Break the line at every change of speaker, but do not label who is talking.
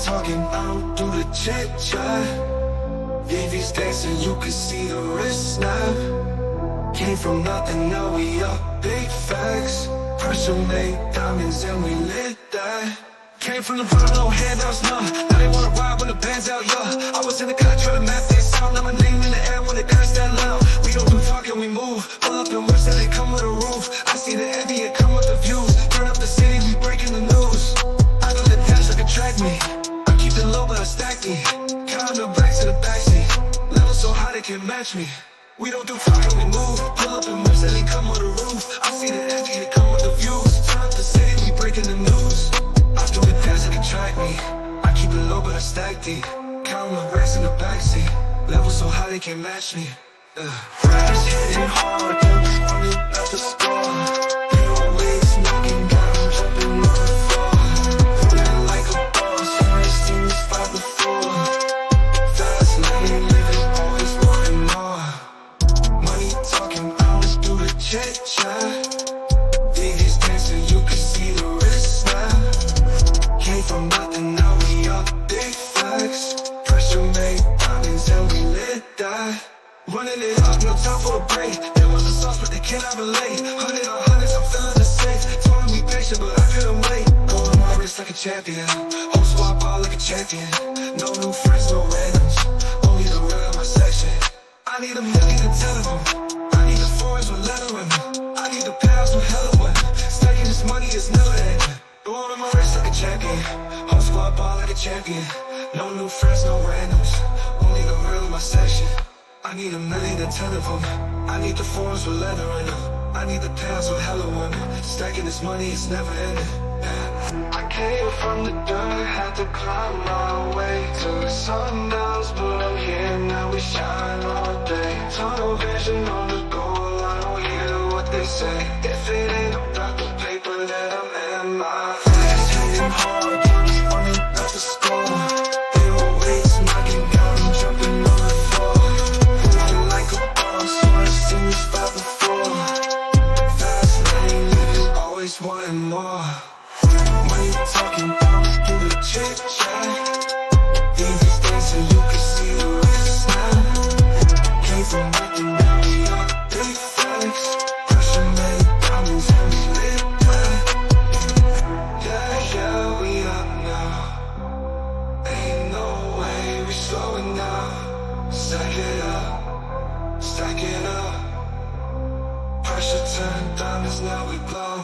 talking, I don't do the chit chat. VV's dancing, you can see the wrist snap. Came from nothing, now we up, big facts. Pressure made diamonds and we lit that. Came from the bottom, no handouts, nah. Now they wanna ride when the band's out, yeah. I was in the car trying to map their sound. Now my name in the air when the guys that loud. We don't do talking, we move. Pull up and whips and they come with a roof. I see the envy, it come with the views. Turn up the city, we breaking the news. I do the dash like a track me. I keep it low, but I stack me. Count the back to the backseat. Level so high they can't match me. We don't do talking, we move. Pull up and whips and they come with a roof. I see the envy, it come with the views. Turn up the city, we breaking the news. I do the dash like a track me. I keep it low, but I stack deep. Count the racks in the backseat. Level so high they can't match me. Raps hitting hard, running at the score. Little weights knocking down, jumping on the floor. Feeling like a boss, you ain't seen this fight before. Fast lane, living, always wanting more. Money talking, I don't do the chit chat. VV's dancing, you can see the wrist snap. Came from nothing, now we up, big facts. Pressure made diamonds and we lit that. Running it up, no time for a break. There was a sauce, but they cannot relate. 100 on hundreds, I'm feeling the safe. Told me be patient, but I couldn't wait. Going my wrist like a champion. Whole squad ball like a champion. No new friends, no randoms. Only the real in my section. I need a million and 10 of them. I need the foreigns with leather in them. I need the pounds with hella one. Stacking this money is never ending. Going on my wrist like a champion. Whole squad ball like a champion. No new friends, no randoms. Only the real in my section. I need a million and 10 of them. I need the foreigns with leather in them. I need the pounds with hella women. Stacking this money is never ending. I came from the dirt, had to climb my way to the sundowns, but I'm here now, we shine all day. Tunnel vision on the goal, I don't hear what they say. If it ain't about the paper, then I'm in my face. Hitting hard, running at the score. Little weights knocking down, jumping on the floor. Feeling like a boss, you ain't seen this fight before. Fast lane, living, always wanting more. Money talking, down through the chit chat. VV's dancing, you can see the wrist snap. Came from nothing, now we up, big facts. Pressure made diamonds and we lit that. Yeah, yeah, we up now. Ain't no way we slowing down. Stack it up, stack it up. Pressure turned diamonds, now we glow.